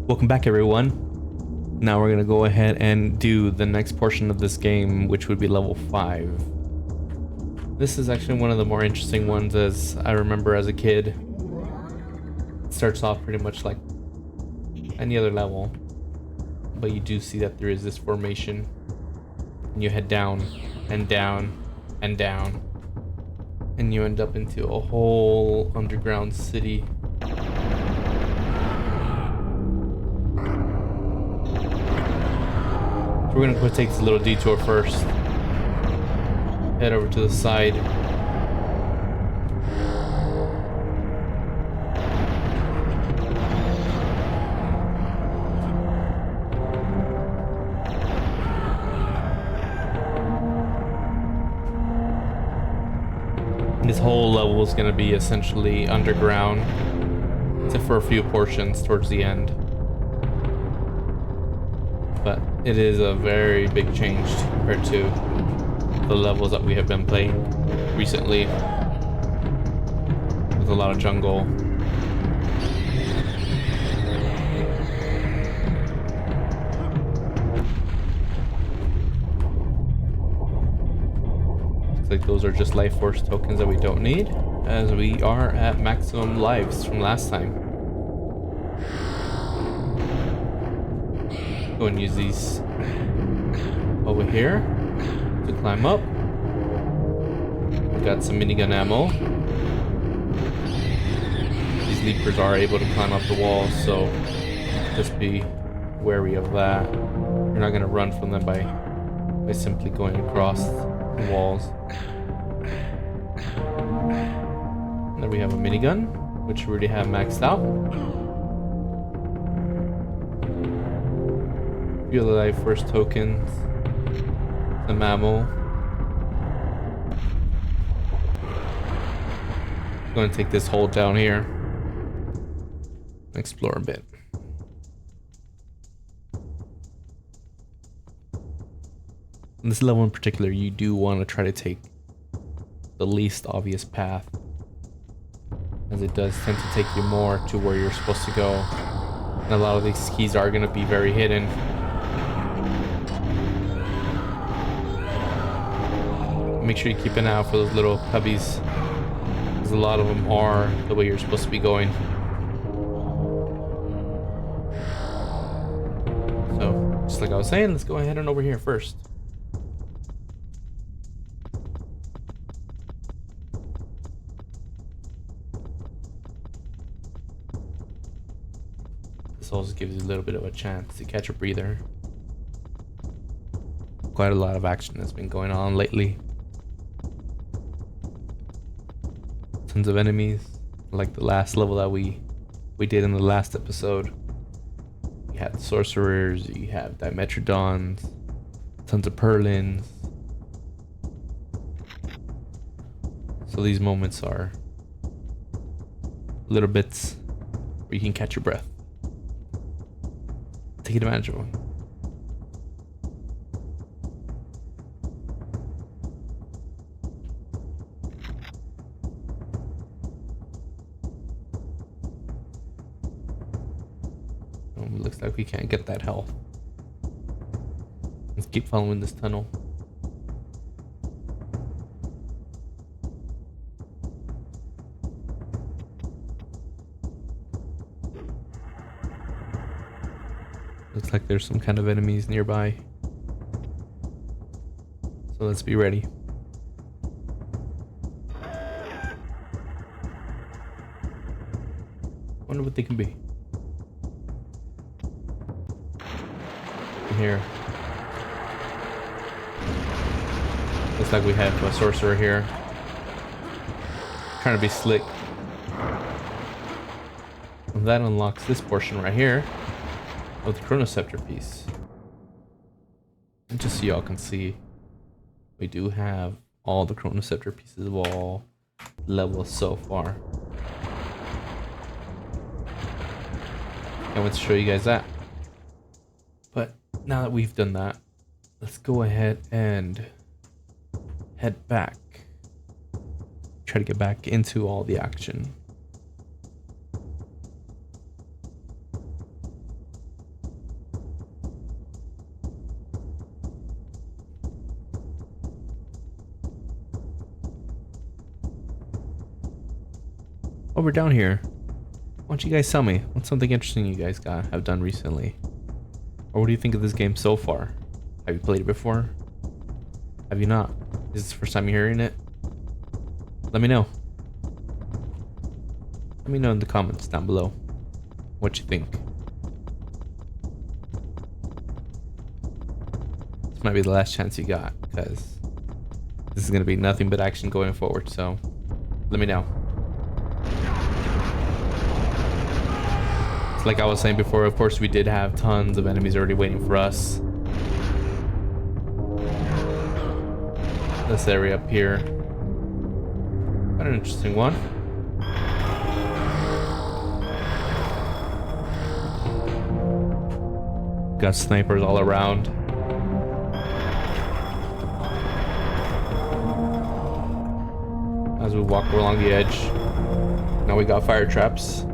Welcome back, everyone. Now we're gonna go ahead and do the next portion of this game, which would be level 5. This is actually one of the more interesting ones, as I remember as a kid. It starts off pretty much like any other level, but you do see that there is this formation, and you head down and down and down, and you end up into a whole underground city. We're gonna go take this little detour first. Head over to the side. This whole level is gonna be essentially underground, except for a few portions towards the end. But it is a very big change compared to the levels that we have been playing recently, with a lot of jungle. Looks like those are just life force tokens that we don't need, as we are at maximum lives from last time. Go and use these over here to climb up. We've got some minigun ammo. These leapers are able to climb up the walls, so just be wary of that. You're not gonna run from them by simply going across the walls. And then we have a minigun, which we already have maxed out. Few of the life force tokens, some ammo. Going to take this hole down here, explore a bit. In this level in particular, you do want to try to take the least obvious path, as it does tend to take you more to where you're supposed to go. And a lot of these keys are going to be very hidden. Make sure you keep an eye out for those little cubbies, because a lot of them are the way you're supposed to be going. So, just like I was saying, let's go ahead and over here first. This also gives you a little bit of a chance to catch a breather. Quite a lot of action has been going on lately. Tons of enemies, like the last level that we did in the last episode. You have sorcerers, you have dimetrodons, tons of purlins. So these moments are little bits where you can catch your breath. Take advantage of them. Looks like we can't get that health. Let's keep following this tunnel. Looks like there's some kind of enemies nearby. So let's be ready. Wonder what they can be. Here. Looks like we have a sorcerer here. Trying to be slick. And that unlocks this portion right here of the chronoceptor piece. And just so y'all can see, we do have all the chronoceptor pieces of all levels so far. Can't wait to show you guys that. But now that we've done that, let's go ahead and head back. Try to get back into all the action. While we're down here, why don't you guys tell me what's something interesting you guys have done recently? Or what do you think of this game so far? Have you played it before? Have you not? Is this the first time you're hearing it? Let me know. Let me know in the comments down below what you think. This might be the last chance you got, because this is going to be nothing but action going forward, so let me know. It's like I was saying before, of course we did have tons of enemies already waiting for us. This area up here, quite an interesting one. Got snipers all around. As we walk along the edge. Now we got fire traps.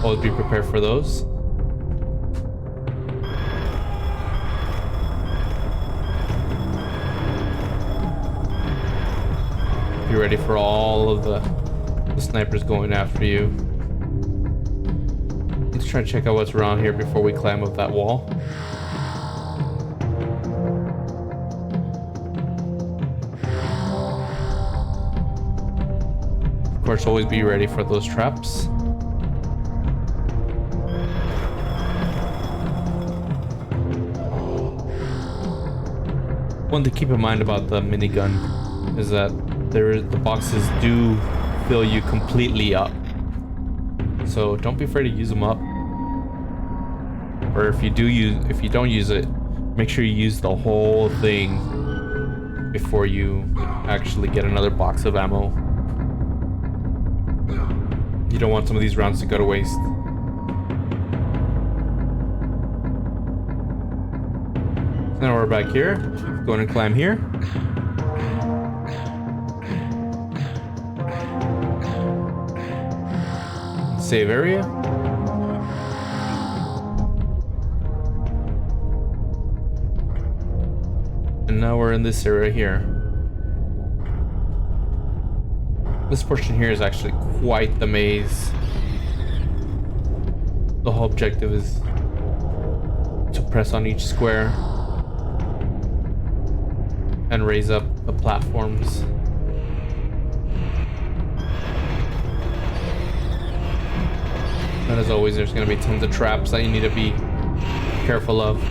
Always be prepared for those. Be ready for all of the snipers going after you. Let's try to check out what's around here before we climb up that wall. Of course, always be ready for those traps. One to keep in mind about the minigun is that the boxes do fill you completely up. So don't be afraid to use them up. Or if you don't use it, make sure you use the whole thing before you actually get another box of ammo. You don't want some of these rounds to go to waste. So now we're back here. Going to climb here. Save area. And now we're in this area here. This portion here is actually quite the maze. The whole objective is to press on each square and raise up the platforms. And as always, there's going to be tons of traps that you need to be careful of.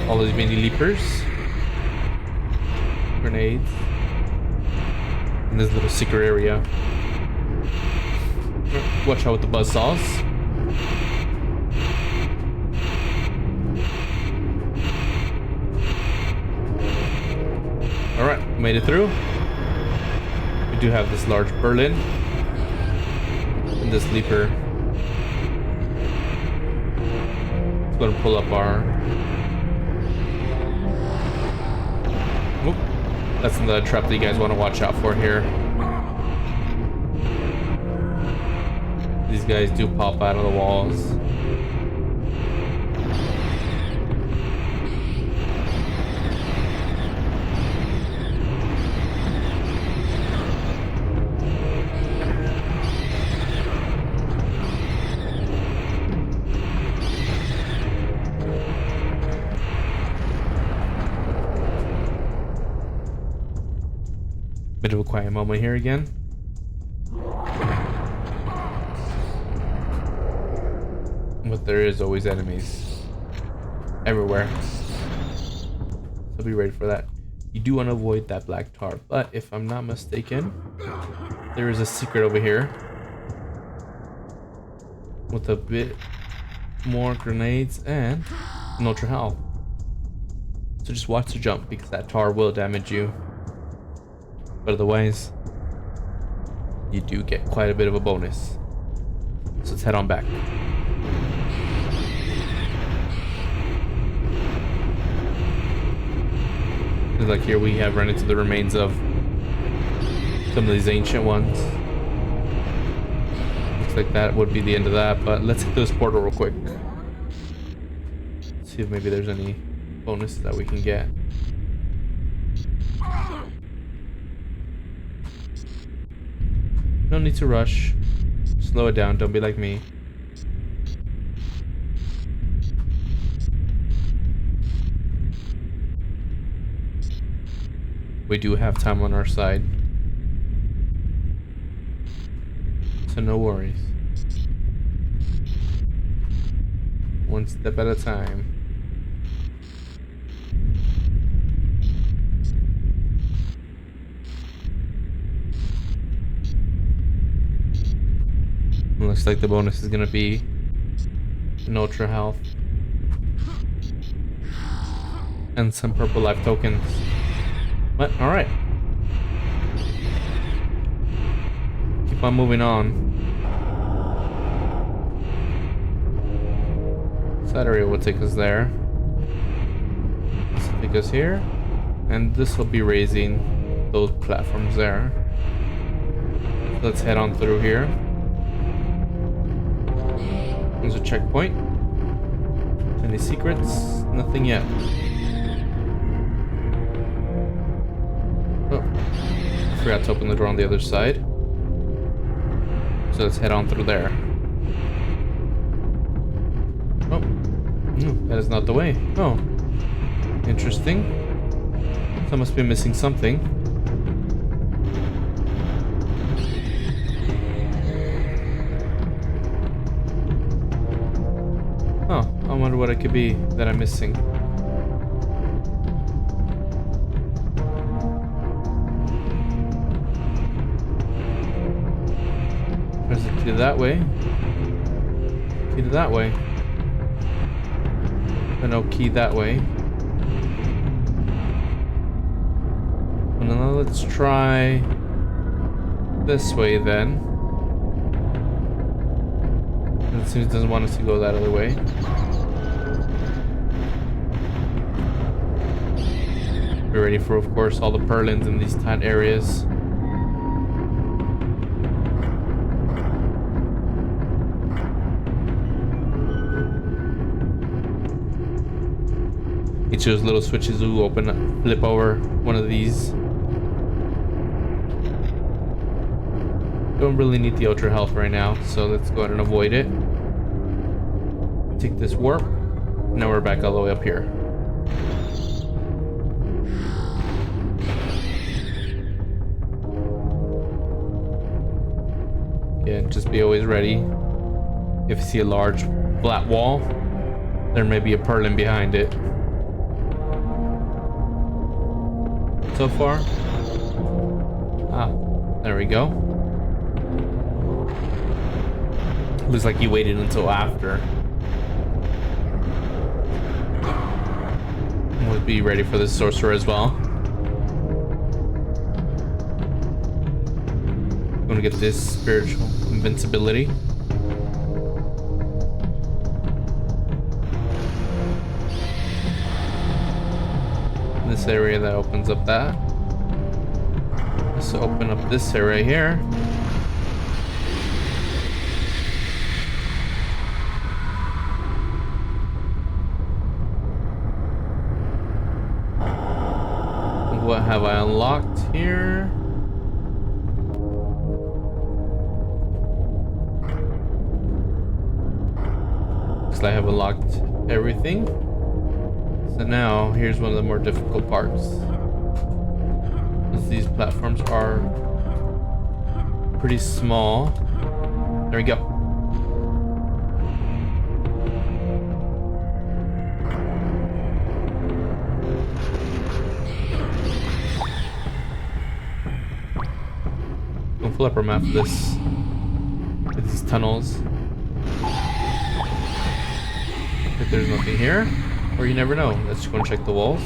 All these mini leapers, grenades, and this little secret area. Watch out with the buzzsaws. Alright, made it through. We do have this large Berlin and this leaper. It's going to pull up our... Oop. That's the trap that you guys want to watch out for here. These guys do pop out of the walls. Bit of a quiet moment here again. But there is always enemies everywhere, so be ready for that. You do want to avoid that black tar, but if I'm not mistaken, there is a secret over here with a bit more grenades and an ultra health. So just watch the jump, because that tar will damage you. But otherwise, you do get quite a bit of a bonus. So let's head on back. Like here we have run into the remains of some of these ancient ones. Looks like that would be the end of that, but let's hit this portal real quick. See if maybe there's any bonuses that we can get. No need to rush. Slow it down, don't be like me. We do have time on our side. So no worries. One step at a time. Looks like the bonus is gonna be an ultra health. And some purple life tokens. But alright. Keep on moving on. That area will take us there. This will take us here. And this will be raising those platforms there. Let's head on through here. There's a checkpoint. Any secrets? Nothing yet. Oh, I forgot to open the door on the other side. So let's head on through there. Oh, no, that is not the way. Oh, interesting. So I must be missing something. Oh, I wonder what it could be that I'm missing. There's a key to that way. Key to that way. But no key that way. Well, now let's try this way then. It seems it doesn't want us to go that other way. Be ready for, of course, all the purlins in these tight areas. Each of those little switches will open up, flip over one of these. Don't really need the ultra health right now, so let's go ahead and avoid it. Take this warp. Now we're back all the way up here. Yeah, just be always ready. If you see a large flat wall, there may be a purlin behind it. So far. Ah, there we go. Looks like you waited until after. We'll be ready for this sorcerer as well. I'm gonna get this spiritual invincibility. This area that opens up that. Let's open up this area here. What have I unlocked here? Looks like I have unlocked everything. So now, here's one of the more difficult parts. As these platforms are pretty small. There we go. Don't flip our map for this. For these tunnels. If there's nothing here. Or you never know. Let's just go and check the walls.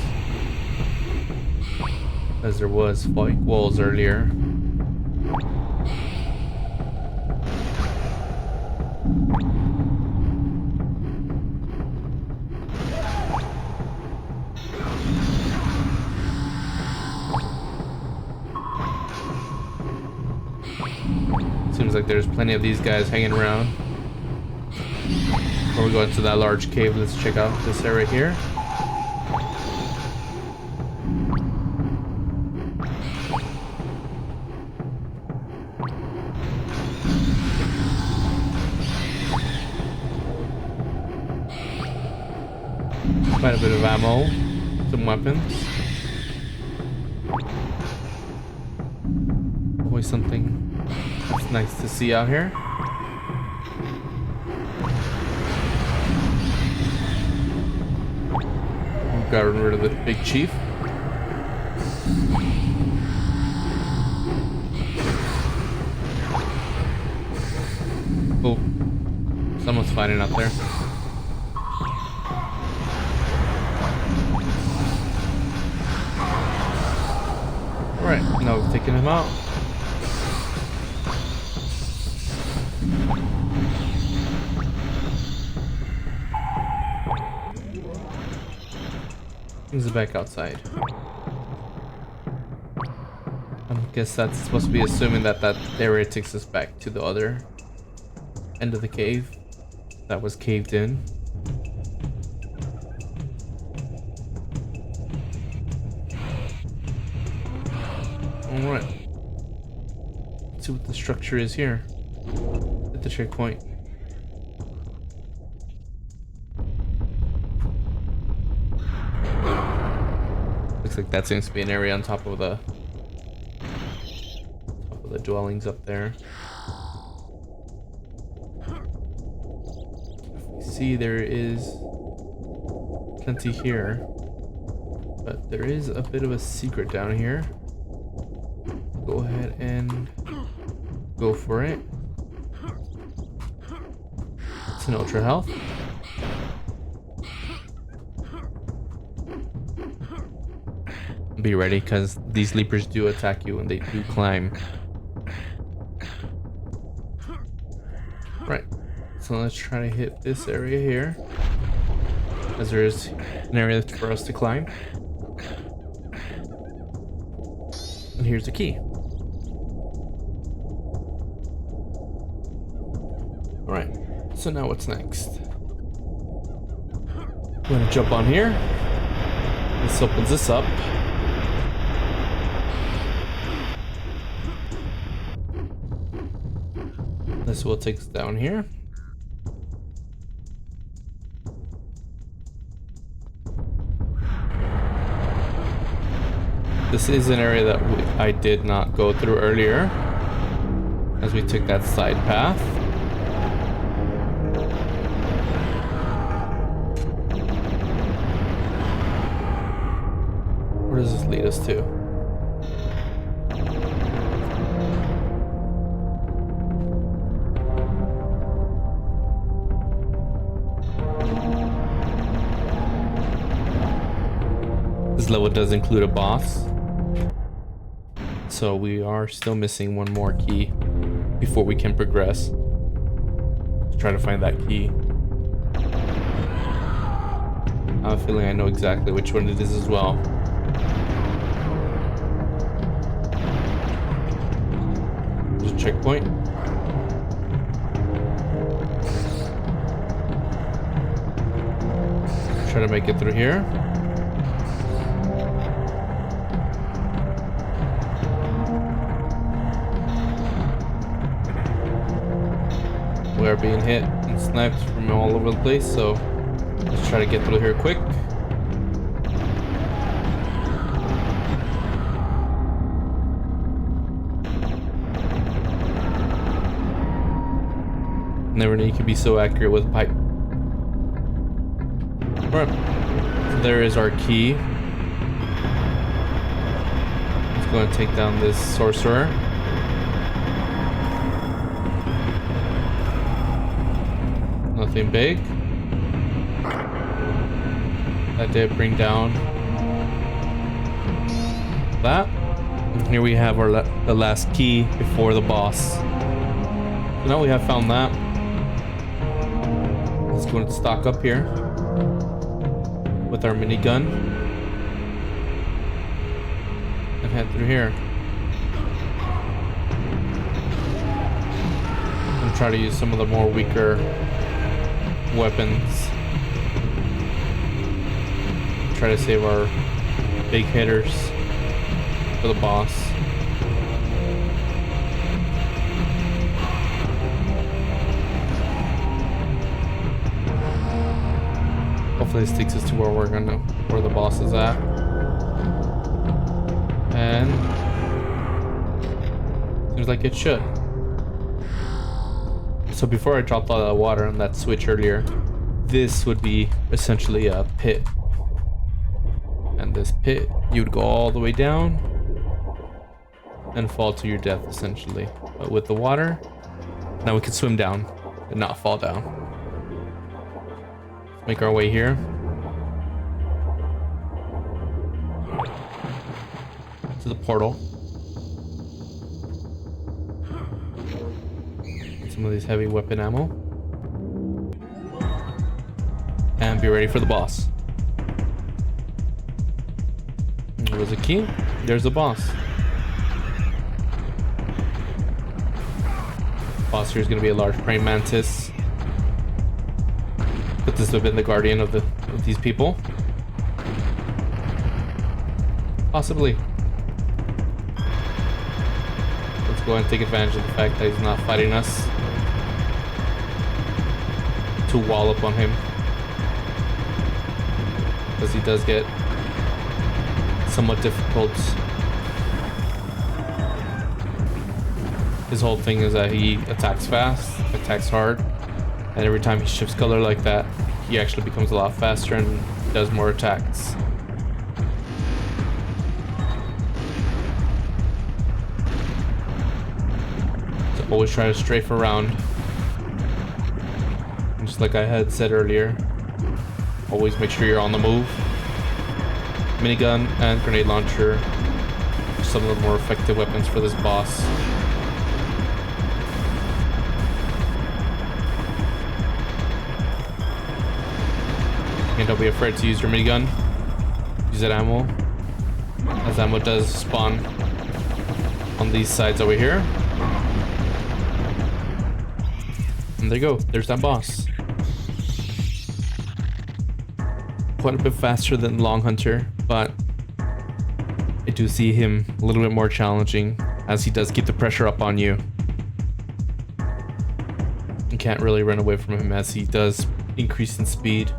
As there was like walls earlier. Seems like there's plenty of these guys hanging around. Before we go into that large cave, let's check out this area here. Quite a bit of ammo, some weapons. Always something that's nice to see out here. We've gotten rid of the big chief. Oh, someone's fighting up there. Alright, now we've taken him out. He's back outside. I guess that's supposed to be assuming that that area takes us back to the other end of the cave that was caved in. Alright. Let's see what the structure is here at the checkpoint. Looks like that seems to be an area on top of the dwellings up there. See, there is plenty here, but there is a bit of a secret down here. Go ahead and go for it. It's an ultra health. Be ready, because these leapers do attack you and they do climb. Right, so let's try to hit this area here, as there is an area for us to climb. And here's the key. Alright, so now what's next? I'm gonna jump on here. This opens this up. This will take us down here. This is an area that I did not go through earlier, as we took that side path. Where does this lead us to? This level does include a boss, so we are still missing one more key before we can progress. Let's try to find that key. I have a feeling I know exactly which one it is as well. There's a checkpoint. Try to make it through here. We are being hit and sniped from all over the place, so let's try to get through here quick. Never knew you could be so accurate with a pipe. Alright, so there is our key. Let's go and take down this sorcerer. Nothing big. That did bring down that. And here we have our the last key before the boss. So now we have found that. Let's go and stock up here with our minigun and head through here. And try to use some of the more weaker weapons. Try to save our big hitters for the boss. Hopefully this takes us to where the boss is at. And seems like it should. So before I dropped all that water on that switch earlier, this would be essentially a pit. And this pit, you'd go all the way down and fall to your death essentially. But with the water, now we can swim down and not fall down. Let's make our way here. To the portal. Get some of these heavy weapon ammo. And be ready for the boss. There's a key. There's the boss. Boss here is going to be a large praying mantis. But this would have been the guardian of these people. Possibly. Let's go and take advantage of the fact that he's not fighting us. To wallop on him. Because he does get somewhat difficult. His whole thing is that he attacks fast, attacks hard, and every time he shifts color like that, he actually becomes a lot faster and does more attacks. So always try to strafe around. And just like I had said earlier, always make sure you're on the move. Minigun and grenade launcher are some of the more effective weapons for this boss. And don't be afraid to use your minigun. Use that ammo, as ammo does spawn on these sides over here. And there you go, there's that boss. Quite a bit faster than Long Hunter, but I do see him a little bit more challenging, as he does keep the pressure up on you. You can't really run away from him as he does increase in speed.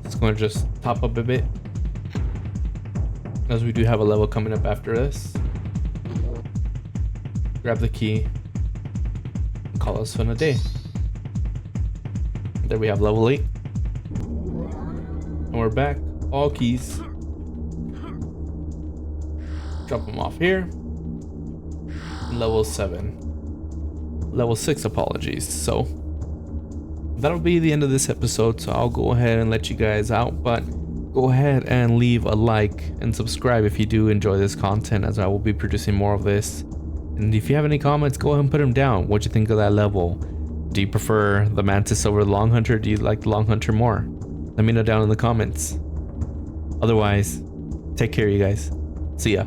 It's going to just top up a bit, as we do have a level coming up after this. Grab the key and call us on a day. There we have level 8. And we're back. All keys. Drop them off here. Level 7. Level 6, apologies. So that'll be the end of this episode. So I'll go ahead and let you guys out. But go ahead and leave a like and subscribe if you do enjoy this content, as I will be producing more of this. And if you have any comments, go ahead and put them down. What'd you think of that level? Do you prefer the Mantis over the Long Hunter? Do you like the Long Hunter more? Let me know down in the comments. Otherwise, take care, you guys. See ya.